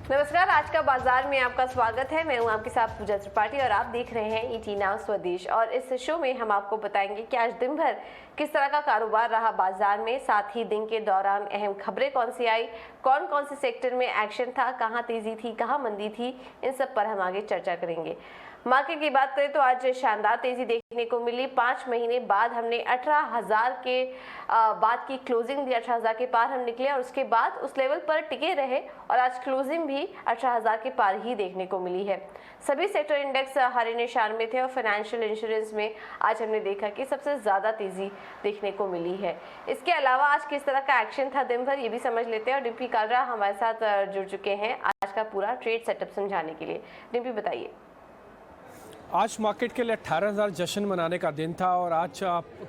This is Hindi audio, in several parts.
नमस्कार, आज का बाजार में आपका स्वागत है। मैं हूं आपके साथ पूजा त्रिपाठी और आप देख रहे हैं ईटी नाउ स्वदेश। और इस शो में हम आपको बताएंगे कि आज दिन भर किस तरह का कारोबार रहा बाजार में, साथ ही दिन के दौरान अहम खबरें कौन सी आई, कौन कौन से सेक्टर में एक्शन था, कहां तेजी थी, कहां मंदी थी, इन सब पर हम आगे चर्चा करेंगे। मार्केट की बात करें तो आज शानदार तेजी देखने को मिली। 5 महीने बाद हमने 18,000 के बाद की क्लोजिंग दी, 18,000 के पार हम निकले और उसके बाद उस लेवल पर टिके रहे और आज क्लोजिंग भी 18,000 के पार ही देखने को मिली है। सभी सेक्टर इंडेक्स हरे निशान में थे और फाइनेंशियल इंश्योरेंस में आज हमने देखा कि सबसे ज्यादा तेजी देखने को मिली है। इसके अलावा आज किस तरह का एक्शन था दिन भर, ये भी समझ लेते हैं और डिम्पी कालरा हमारे साथ जुड़ चुके हैं आज का पूरा ट्रेड सेटअप समझाने के लिए। डिम्पी बताइए। आज मार्केट के लिए 18,000 जश्न मनाने का दिन था और आज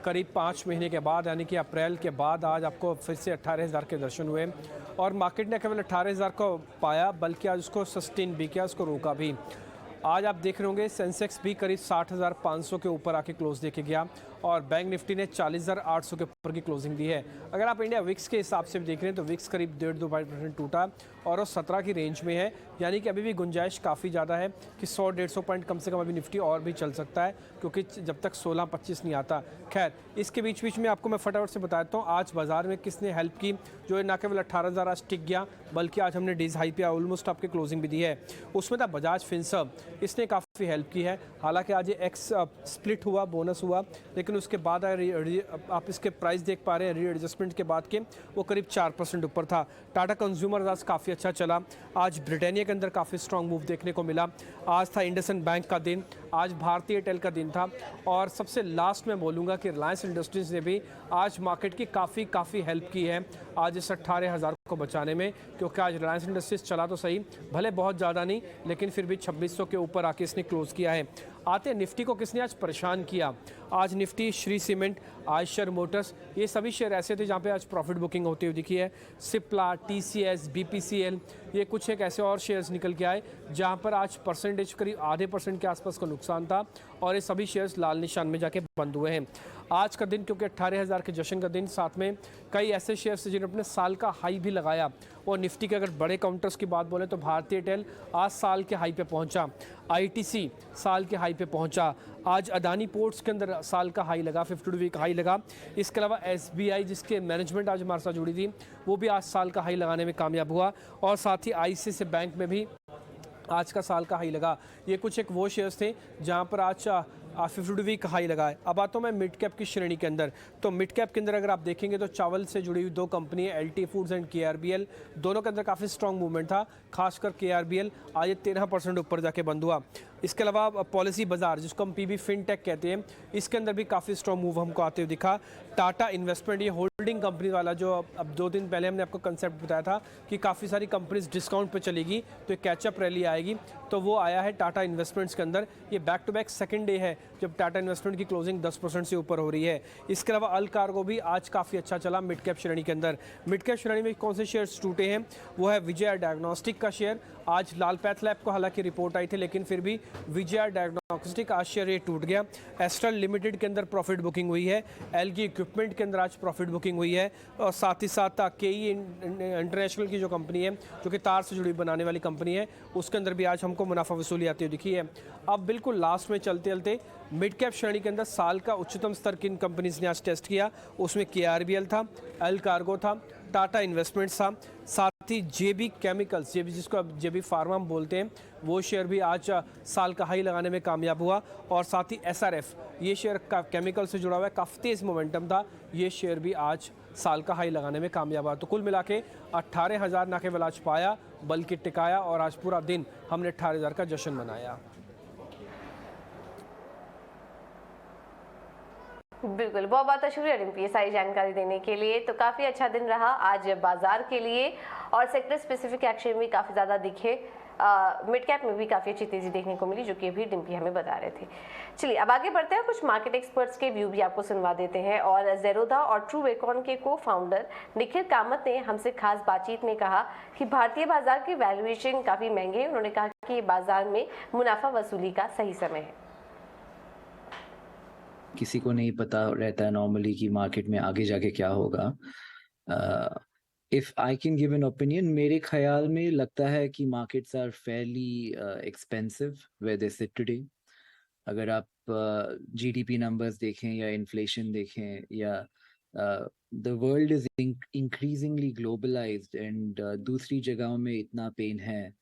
करीब 5 महीने के बाद यानी कि अप्रैल के बाद आज आपको फिर से 18,000 के दर्शन हुए और मार्केट ने केवल 18,000 को पाया बल्कि आज उसको सस्टेन भी किया, उसको रोका भी। आज आप देख रहे होंगे सेंसेक्स भी करीब 60,500 के ऊपर आके क्लोज देके गया और बैंक निफ्टी ने 40,800 के ऊपर की क्लोजिंग दी है। अगर आप इंडिया विक्स के हिसाब से भी देख रहे हैं तो विक्स करीब 1.5-2% टूटा और वो 17 की रेंज में है, यानी कि अभी भी गुंजाइश काफ़ी ज़्यादा है कि 100-150 पॉइंट कम से कम अभी निफ्टी और भी चल सकता है, क्योंकि जब तक 16-25 नहीं आता। खैर, इसके बीच बीच में आपको मैं फटाफट से बताता हूँ आज बाजार में किसने हेल्प की। जो ना केवल 18,000 आज टिक गया बल्कि आज हमने डेज हाई पे ऑलमोस्ट आपके क्लोजिंग भी दी है। उसमें था बजाज फिनसर्व, इसने काफ़ी हेल्प की है। हालांकि आज ये एक्स स्प्लिट हुआ, बोनस हुआ, लेकिन उसके बाद आप इसके प्राइस देख पा रहे हैं रीएडजस्टमेंट के बाद के वो करीब 4% ऊपर था। टाटा कंज्यूमर आज काफ़ी अच्छा चला। आज ब्रिटानिया के अंदर काफ़ी स्ट्रॉन्ग मूव देखने को मिला। आज था इंडसइंड बैंक का दिन, आज भारतीय एयरटेल का दिन था और सबसे लास्ट में बोलूँगा कि रिलायंस इंडस्ट्रीज ने भी आज मार्केट की काफ़ी हेल्प की है आज इस 18,000 को बचाने में, क्योंकि आज रिलायंस इंडस्ट्रीज चला तो सही, भले बहुत ज़्यादा नहीं, लेकिन फिर भी 2600 के ऊपर आके इसने क्लोज किया है। आते निफ्टी को किसने आज परेशान किया। आज Nifty, Shri cement, Eicher Motors, ये सभी शेयर ऐसे थे जहाँ पे आज प्रॉफिट बुकिंग होती हुई दिखी है। सिप्ला, टीसीएस, बीपीसीएल, ये कुछ एक ऐसे और शेयर्स निकल के आए जहाँ पर आज परसेंटेज करीब आधे % के आसपास का नुकसान था और ये सभी शेयर्स लाल निशान में जाके बंद हुए हैं। आज का दिन क्योंकि 18,000 के जश्न का दिन, साथ में कई ऐसे शेयर्स जिन्होंने अपने साल का हाई भी लगाया। और निफ्टी के अगर बड़े काउंटर्स की बात बोले तो भारतीय एयरटेल आज साल के हाई पे पहुंचा, आईटीसी साल के हाई पे पहुंचा, आज अदानी पोर्ट्स के अंदर साल का हाई लगा, 52 वीक हाई लगा। इसके अलावा एसबीआई, जिसके मैनेजमेंट आज हमारे साथ जुड़ी थी, वो भी आज साल का हाई लगाने में कामयाब हुआ और साथ ही आईसीआईसीआई बैंक में भी आज का साल का हाई लगा। ये कुछ एक वो शेयर्स थे जहां पर आज 52 वीक हाई लगा है। अब आता हूँ मैं मिड कैप की श्रेणी के अंदर। तो मिड कैप के अंदर अगर आप देखेंगे तो चावल से जुड़ी हुई 2 कंपनी है, एलटी फूड्स एंड केआरबीएल, दोनों के अंदर काफ़ी स्ट्रॉन्ग मूवमेंट था। खासकर केआरबीएल आज 13% ऊपर जाके बंद हुआ। इसके अलावा पॉलिसी बाजार, जिसको हम पीबी फिनटेक कहते हैं, इसके अंदर भी काफ़ी स्ट्रॉन्ग मूव हमको आते हुए दिखा। टाटा इन्वेस्टमेंट, ये होल्डिंग कंपनी वाला जो अब 2 दिन पहले हमने आपको कंसेप्ट बताया था कि काफ़ी सारी कंपनीज डिस्काउंट पे चलेगी तो एक कैचअप रैली आएगी, तो वो आया है टाटा इन्वेस्टमेंट्स के अंदर। ये back to back second day है जब टाटा इन्वेस्टमेंट की क्लोजिंग 10% से ऊपर हो रही है। इसके अलावा अल कार्गो भी आज काफ़ी अच्छा चला मिड कैप श्रेणी के अंदर। मिड कैप श्रेणी में कौन से शेयर्स टूटे हैं, वो है विजया डायग्नोस्टिक का शेयर। आज लाल पैथ लैब को हालांकि रिपोर्ट आई थी, लेकिन फिर भी विजया डायग्नोस्टिक आज शेयर ये टूट गया। एस्ट्रल लिमिटेड के अंदर प्रॉफिट बुकिंग हुई है, एलजी इक्विपमेंट के अंदर आज प्रॉफिट बुकिंग हुई है और साथ ही साथ केई इंटरनेशनल की जो कंपनी है, जो कि तार से जुड़ी बनाने वाली कंपनी है, उसके अंदर भी आज हमको मुनाफा वसूली आती हुई दिखी है। अब बिल्कुल लास्ट में चलते चलते मिड कैप श्रेणी के अंदर साल का उच्चतम स्तर किन कंपनीज ने आज टेस्ट किया, उसमें केआरबीएल था, एल कार्गो था, टाटा इन्वेस्टमेंट्स था, साथ ही जेबी केमिकल्स, जेबी जिसको अब जेबी फार्मा बोलते हैं, वो शेयर भी आज साल का हाई लगाने में कामयाब हुआ और साथ ही एसआरएफ, ये शेयर का केमिकल से जुड़ा हुआ है, काफ़ी तेज़ मोमेंटम था, ये शेयर भी आज साल का हाई लगाने में कामयाब हुआ। तो कुल मिला के 18,000 ना केवल आज पाया बल्कि टिकाया और आज पूरा दिन हमने 18,000 का जश्न मनाया। बिल्कुल, बहुत बहुत शुक्रिया डिम्पी ये सारी जानकारी देने के लिए। तो काफ़ी अच्छा दिन रहा आज बाजार के लिए और सेक्टर स्पेसिफिक एक्शन भी काफ़ी ज़्यादा दिखे। मिड कैप में भी काफ़ी अच्छी तेज़ी देखने को मिली, जो कि अभी डिम्पी हमें बता रहे थे। चलिए अब आगे बढ़ते हैं, कुछ मार्केट एक्सपर्ट्स के व्यू भी आपको सुनवा देते हैं। और ज़ेरोधा और ट्रू वेकॉन के को फाउंडर निखिल कामत ने हमसे खास बातचीत में कहा कि भारतीय बाजार के वैल्यूएशन काफ़ी महंगे हैं। उन्होंने कहा कि बाजार में मुनाफा वसूली का सही समय है। किसी को नहीं पता रहता है नॉर्मली कि मार्केट में आगे जाके क्या होगा। If I can give an opinion, मेरे ख्याल में लगता है कि markets are fairly expensive where they sit today. अगर आप GDP numbers देखें या inflation देखें या the world is increasingly globalized and दूसरी जगहों में इतना pain है,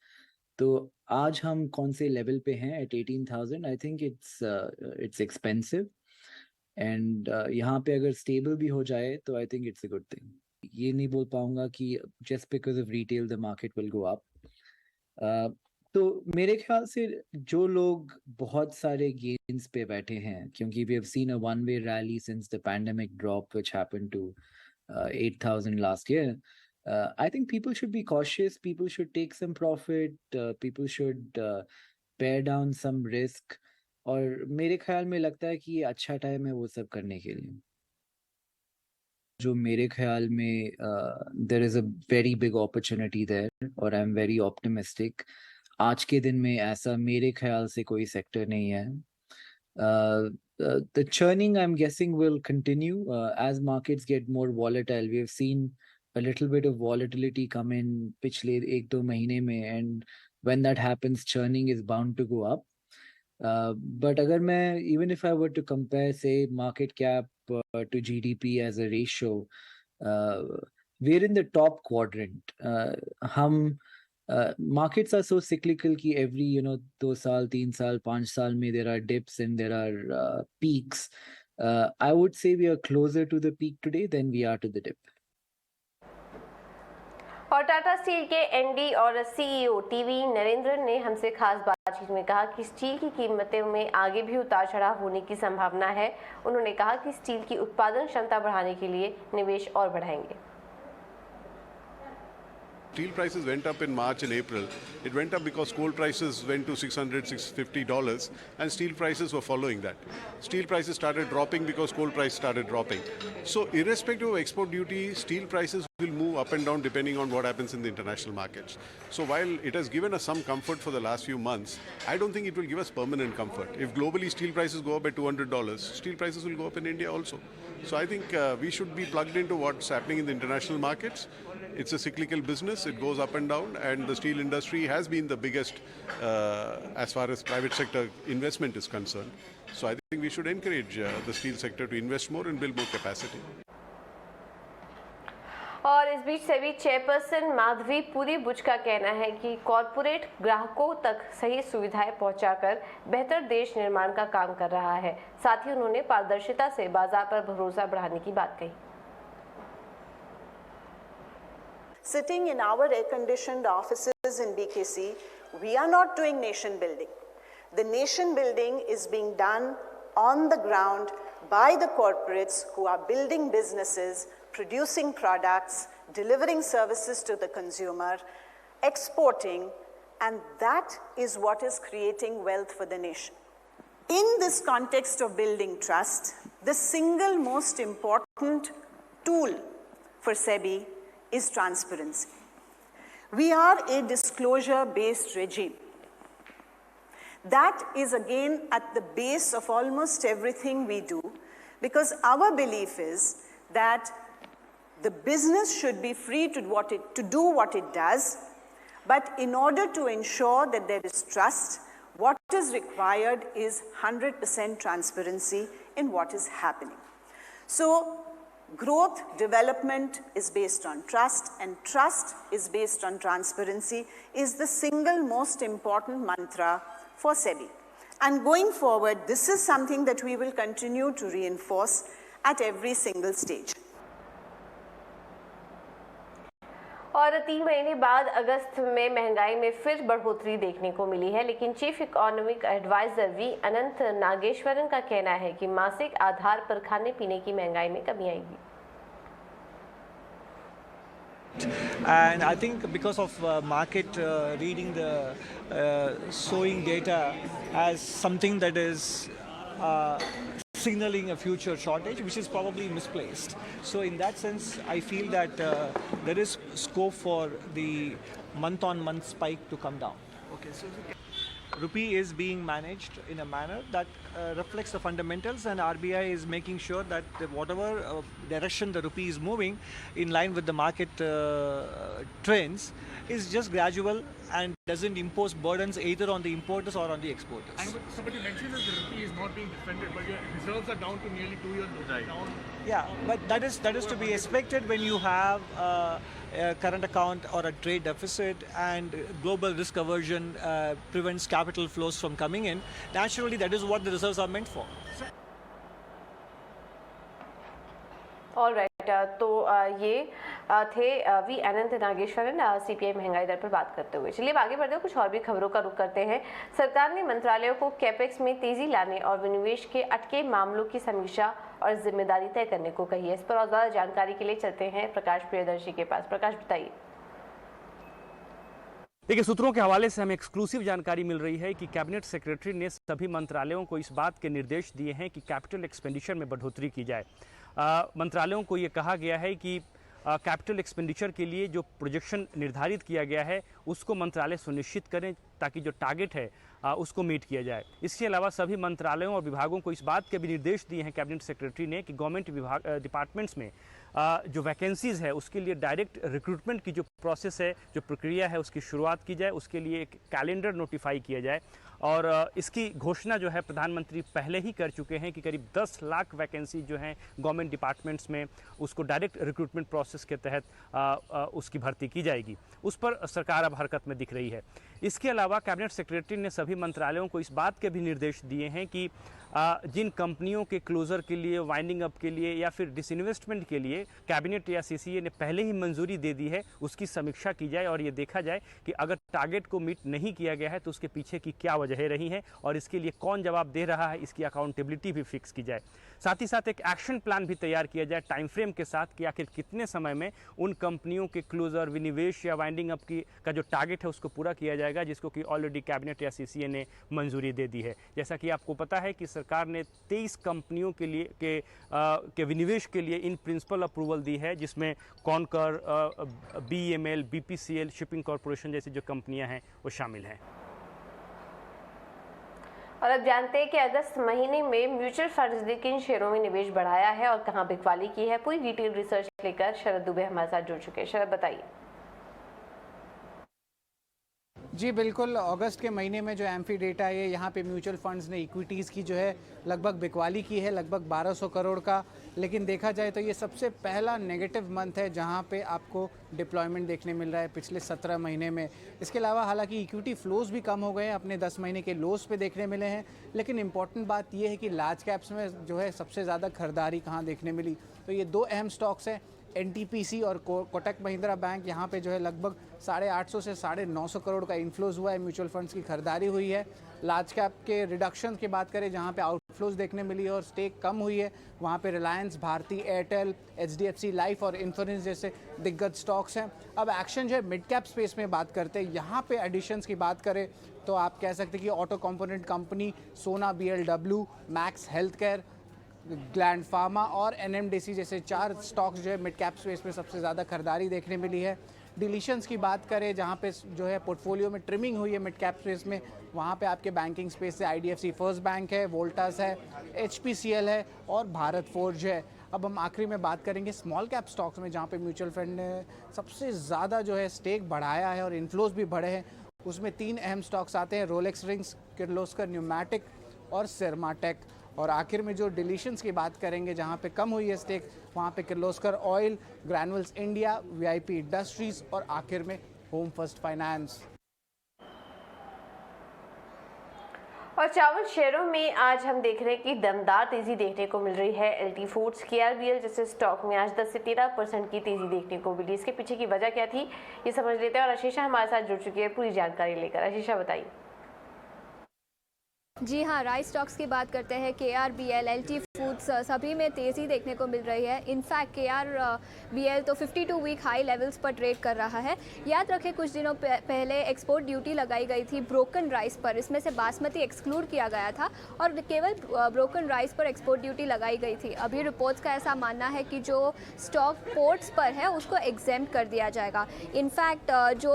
तो आज हम कौन से level पे हैं at 18,000? I think it's expensive and यहाँ पे अगर stable भी हो जाए तो I think it's a good thing. ये नहीं बोल पाऊंगा कि just because of retail the market will go up. तो मेरे ख्याल से जो लोग बहुत सारे gains पे बैठे हैं, क्योंकि we have seen a one-way rally since the pandemic drop which happened to 8,000 last year. I think people should be cautious. People should take some profit. People should pare down some risk. और मेरे ख्याल में लगता है कि ये अच्छा टाइम है वो सब करने के लिए. जो मेरे ख्याल में there is a very big opportunity there और I'm very optimistic. आज के दिन में ऐसा मेरे ख्याल से कोई सेक्टर नहीं है. The churning I'm guessing will continue as markets get more volatile. We have seen a little bit of volatility come in पिछले 1-2 महीने में, and when that happens churning is bound to go up. But अगर मैं even if I were to compare say market cap to GDP as a ratio, we're in the top quadrant. हम markets are so cyclical कि every 2 साल 3 साल 5 साल में there are dips and there are peaks. I would say we are closer to the peak today than we are to the dip. और टाटा स्टील के एमडी और सीईओ टीवी नरेंद्रन ने हमसे खास बातचीत में कहा कि स्टील की कीमतों में आगे भी उतार चढ़ाव होने की संभावना है. उन्होंने कहा कि स्टील की उत्पादन क्षमता बढ़ाने के लिए निवेश और बढ़ाएंगे. Steel prices went up in March and April. It went up because coal prices went to $600, $650 and steel prices were following that. Steel prices started dropping because coal price started dropping. So irrespective of export duty, steel prices will move up and down depending on what happens in the international markets. So while it has given us some comfort for the last few months, I don't think it will give us permanent comfort. If globally steel prices go up by $200, steel prices will go up in India also. So I think we should be plugged into what's happening in the international markets. It's a cyclical business, it goes up and down, and the steel industry has been the biggest as far as private sector investment is concerned. So I think we should encourage the steel sector to invest more and build more capacity. और इस बीच सेबी चेयरपर्सन माधवी पुरी बुच का कहना है कि कॉरपोरेट ग्राहकों तक सही सुविधाएं पहुंचाकर बेहतर देश निर्माण का काम कर रहा है. साथ ही उन्होंने पारदर्शिता से बाजार पर भरोसा बढ़ाने की बात कही. Sitting in our air-conditioned offices in BKC, we are not doing nation building. The nation building is being done on the ground by the corporates who are building businesses, producing products, delivering services to the consumer, exporting, and that is what is creating wealth for the nation. In this context of building trust, the single most important tool for SEBI is transparency. We are a disclosure-based regime. That is again at the base of almost everything we do, because our belief is that the business should be free to do what it does, but in order to ensure that there is trust, what is required is 100% transparency in what is happening. So growth, development is based on trust, and trust is based on transparency, is the single most important mantra for SEBI. And going forward, this is something that we will continue to reinforce at every single stage. और 3 महीने बाद अगस्त में महंगाई में फिर बढ़ोतरी देखने को मिली है, लेकिन चीफ इकोनॉमिक एडवाइजर वी अनंत नागेश्वरन का कहना है कि मासिक आधार पर खाने पीने की महंगाई में कमी आएगी. And I think because of market reading the sowing data as something that is signaling a future shortage, which is probably misplaced. So in that sense, I feel that there is scope for the month-on-month spike to come down. Okay, so rupee is being managed in a manner that reflects the fundamentals, and RBI is making sure that whatever direction the rupee is moving in line with the market trends is just gradual and doesn't impose burdens either on the importers or on the exporters. And but you mentioned that the rupee is not being defended, but your reserves are down to nearly 2 years down. Yeah, but that is to be expected when you have a current account or a trade deficit, and global risk aversion prevents capital flows from coming in. Naturally, that is what the reserves are meant for. All right, तो ये थे वी अनंत नागेश्वरन सीपीआई महंगाई दर पर बात करते हुए। चलिए अब आगे बढ़ते हैं, कुछ और भी खबरों का रुख करते हैं। सरकार ने मंत्रालयों को कैपेक्स में तेजी लाने और विनिवेश के अटके मामलों की समीक्षा और जिम्मेदारी तय करने को कही है। इस पर और ज्यादा जानकारी के लिए चलते हैं प्रकाश प्रियदर्शी के पास। प्रकाश, बताइए। देखिए, सूत्रों के हवाले से हमें एक्सक्लूसिव जानकारी मिल रही है कि कैबिनेट सेक्रेटरी ने सभी मंत्रालयों को इस बात के निर्देश दिए हैं कि कैपिटल एक्सपेंडिचर में बढ़ोतरी की जाए। मंत्रालयों को ये कहा गया है कि कैपिटल एक्सपेंडिचर के लिए जो प्रोजेक्शन निर्धारित किया गया है उसको मंत्रालय सुनिश्चित करें ताकि जो टारगेट है उसको मीट किया जाए। इसके अलावा सभी मंत्रालयों और विभागों को इस बात के भी निर्देश दिए हैं कैबिनेट सेक्रेटरी ने कि गवर्नमेंट डिपार्टमेंट्स में जो वैकेंसीज़ है उसके लिए डायरेक्ट रिक्रूटमेंट की जो प्रोसेस है, जो प्रक्रिया है, उसकी शुरुआत की जाए। उसके लिए एक कैलेंडर नोटिफाई किया जाए और इसकी घोषणा जो है प्रधानमंत्री पहले ही कर चुके हैं कि करीब 10 लाख वैकेंसी जो हैं गवर्नमेंट डिपार्टमेंट्स में उसको डायरेक्ट रिक्रूटमेंट प्रोसेस के तहत उसकी भर्ती की जाएगी। उस पर सरकार अब हरकत में दिख रही है। इसके अलावा कैबिनेट सेक्रेटरी ने सभी मंत्रालयों को इस बात के भी निर्देश दिए हैं कि जिन कंपनियों के क्लोजर के लिए, वाइंडिंग अप के लिए या फिर डिसइन्वेस्टमेंट के लिए कैबिनेट या सीसीए ने पहले ही मंजूरी दे दी है उसकी समीक्षा की जाए और ये देखा जाए कि अगर टारगेट को मीट नहीं किया गया है तो उसके पीछे की क्या वजह रही हैं और इसके लिए कौन जवाब दे रहा है, इसकी अकाउंटेबिलिटी भी फिक्स की जाए। साथ ही साथ एक एक्शन प्लान भी तैयार किया जाए टाइम फ्रेम के साथ कि आखिर कितने समय में उन कंपनियों के क्लोजर, विनिवेश या वाइंडिंग अप का जो टारगेट है उसको पूरा किया जाएगा, जिसको कि ऑलरेडी कैबिनेट या सीसीए ने मंजूरी दे दी है। जैसा कि आपको पता है कि सरकार ने 23 कंपनियों के लिए के विनिवेश के लिए इन प्रिंसिपल अप्रूवल दी है, जिसमें conquer, BEML, BPCL, shipping corporation जैसी जो कंपनियां हैं वो शामिल हैं। और अब जानते हैं कि अगस्त महीने में म्यूचुअल फंड्स ने किन शेयरों में निवेश बढ़ाया है और कहां बिकवाली की है। पूरी डिटेल रिसर्च लेकर शरद दुबे हमारे साथ जुड़ चुके हैं। शरद, बताइए। जी बिल्कुल, अगस्त के महीने में जो एम्फी डेटा है यहाँ पे म्यूचुअल फंड्स ने इक्विटीज़ की जो है लगभग बिकवाली की है, लगभग 1200 करोड़ का। लेकिन देखा जाए तो ये सबसे पहला नेगेटिव मंथ है जहाँ पे आपको डिप्लॉयमेंट देखने मिल रहा है पिछले 17 महीने में। इसके अलावा हालांकि इक्विटी फ्लोज भी कम हो गए हैं, अपने 10 महीने के लोस पे देखने मिले हैं। लेकिन इंपॉर्टेंट बात ये है कि लार्ज कैप्स में जो है सबसे ज़्यादा खरीदारी कहाँ देखने मिली, तो ये 2 अहम स्टॉक्स हैं, एनटीपीसी और कोटक महिंद्रा बैंक। यहाँ पे जो है लगभग 850 से 950 करोड़ का इनफ्लोज हुआ है, म्यूचुअल फंड्स की खरीदारी हुई है। लार्ज कैप के रिडक्शन की बात करें जहाँ पे आउटफ्लोज देखने मिली है और स्टेक कम हुई है, वहाँ पे रिलायंस, भारती एयरटेल, एचडीएफसी लाइफ और इन्फोसिस जैसे दिग्गज स्टॉक्स हैं। अब एक्शन जो है मिड कैप स्पेस में बात करते हैं, यहाँ पे एडिशंस की बात करें तो आप कह सकते हैं कि ऑटो कंपोनेंट कंपनी सोना BLW, max health care, gland pharma और एनएमडीसी जैसे 4 स्टॉक्स जो है मिड कैप स्पेस में सबसे ज़्यादा खरीदारी देखने मिली है। डिलीशंस की बात करें जहाँ पे जो है पोर्टफोलियो में ट्रिमिंग हुई है मिड कैप स्पेस में, वहाँ पे आपके बैंकिंग स्पेस से आईडीएफसी फर्स्ट बैंक है, वोल्टास है, एचपीसीएल है और भारत फोर्ज है। अब हम आखिरी में बात करेंगे स्मॉल कैप स्टॉक्स में जहाँ पे म्यूचुअल फंड ने सबसे ज़्यादा जो है स्टेक बढ़ाया है और इनफ्लोज भी बढ़े हैं। उसमें 3 अहम स्टॉक्स आते हैं, रोलेक्स रिंग्स, किर्लोस्कर न्यूमैटिक और सिरमाटेक। और आखिर में जो डिलीशंस की बात करेंगे जहाँ पे कम हुई है स्टेक, वहाँ पे Kirloskar oil, granules India, VIP industries और आखिर में होम फर्स्ट फाइनेंस। और चावल शेयरों में आज हम देख रहे हैं कि दमदार तेजी देखने को मिल रही है। एलटी फूड्स, केआरबीएल जैसे स्टॉक में आज 10 से 13% की तेजी देखने को मिली। इसके पीछे की वजह क्या थी ये समझ लेते हैं और आशीषा हमारे साथ जुड़ चुकी है पूरी जानकारी लेकर। आशीषा, बताइए। जी हाँ, राइस स्टॉक्स की बात करते हैं। केआरबीएल, एलटी फूड्स सभी में तेज़ी देखने को मिल रही है। इनफैक्ट KRBL तो 52 वीक हाई लेवल्स पर ट्रेड कर रहा है। याद रखें कुछ दिनों पहले एक्सपोर्ट ड्यूटी लगाई गई थी ब्रोकन राइस पर, इसमें से बासमती एक्सक्लूड किया गया था और केवल ब्रोकन राइस पर एक्सपोर्ट ड्यूटी लगाई गई थी। अभी रिपोर्ट्स का ऐसा मानना है कि जो स्टॉक पोर्ट्स पर है उसको एग्जेम्प्ट कर दिया जाएगा। इनफैक्ट जो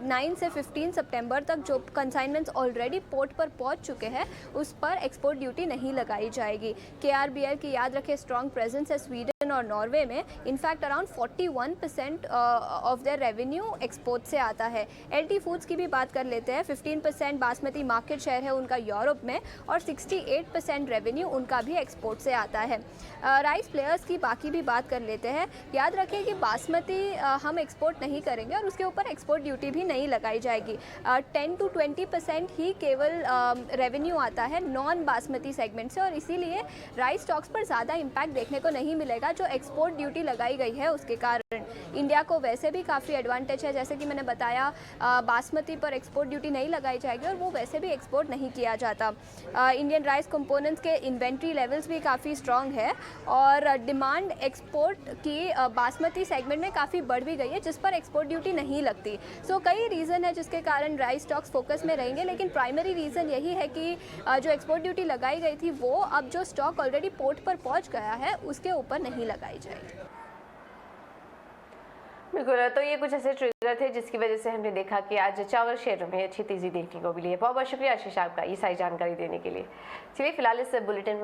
9 से 15 सितंबर तक जो कंसाइनमेंट्स ऑलरेडी पोर्ट पर पहुंच चुके हैं उस पर एक्सपोर्ट ड्यूटी नहीं लगाई जाएगी। KRBL की याद रखें स्ट्रॉन्ग प्रेजेंस है स्वीडन और नॉर्वे में। In fact around 41% of their revenue export से आता है। LT फूड्स की भी बात कर लेते हैं। 15% बासमती मार्केट शेयर है उनका यूरोप में और 68% रेवेन्यू उनका भी एक्सपोर्ट से आता है। राइस प्लेयर्स की बाकी भी बात कर लेते हैं। याद रखें कि बासमती हम एक्सपोर्ट नहीं करेंगे और उसके ऊपर एक्सपोर्ट ड्यूटी भी नहीं लगाई जाएगी। 10 to 20% ही केवल रेवेन्यू आता है नॉन बासमती सेगमेंट से और इसीलिए राइस स्टॉक्स पर ज़्यादा इम्पैक्ट देखने को नहीं मिलेगा जो एक्सपोर्ट ड्यूटी लगाई गई है उसके कारण। इंडिया को वैसे भी काफ़ी एडवांटेज है, जैसे कि मैंने बताया बासमती पर एक्सपोर्ट ड्यूटी नहीं लगाई जाएगी और वो वैसे भी एक्सपोर्ट नहीं किया जाता। इंडियन राइस कंपोनेंट्स के इन्वेंट्री लेवल्स भी काफ़ी स्ट्रॉन्ग है और डिमांड एक्सपोर्ट की बासमती सेगमेंट में काफ़ी बढ़ भी गई है जिस पर एक्सपोर्ट ड्यूटी नहीं लगती। सो कई रीज़न है जिसके कारण राइस स्टॉक्स फोकस में रहेंगे, लेकिन प्राइमरी रीज़न यही है कि जो एक्सपोर्ट ड्यूटी लगाई गई थी वो अब जो स्टॉक ऑलरेडी पोर्ट पर पहुंच गया है उसके ऊपर नहीं लगाई जाएगी। बिल्कुल, तो ये कुछ ऐसे ट्रिगर थे जिसकी वजह से हमने देखा कि आज चावल शेयरों में अच्छी तेजी देखने को मिली है। बहुत बहुत शुक्रिया आशीष आपका ये सारी जानकारी देने के लिए। चलिए फिलहाल इस बुलेटिन में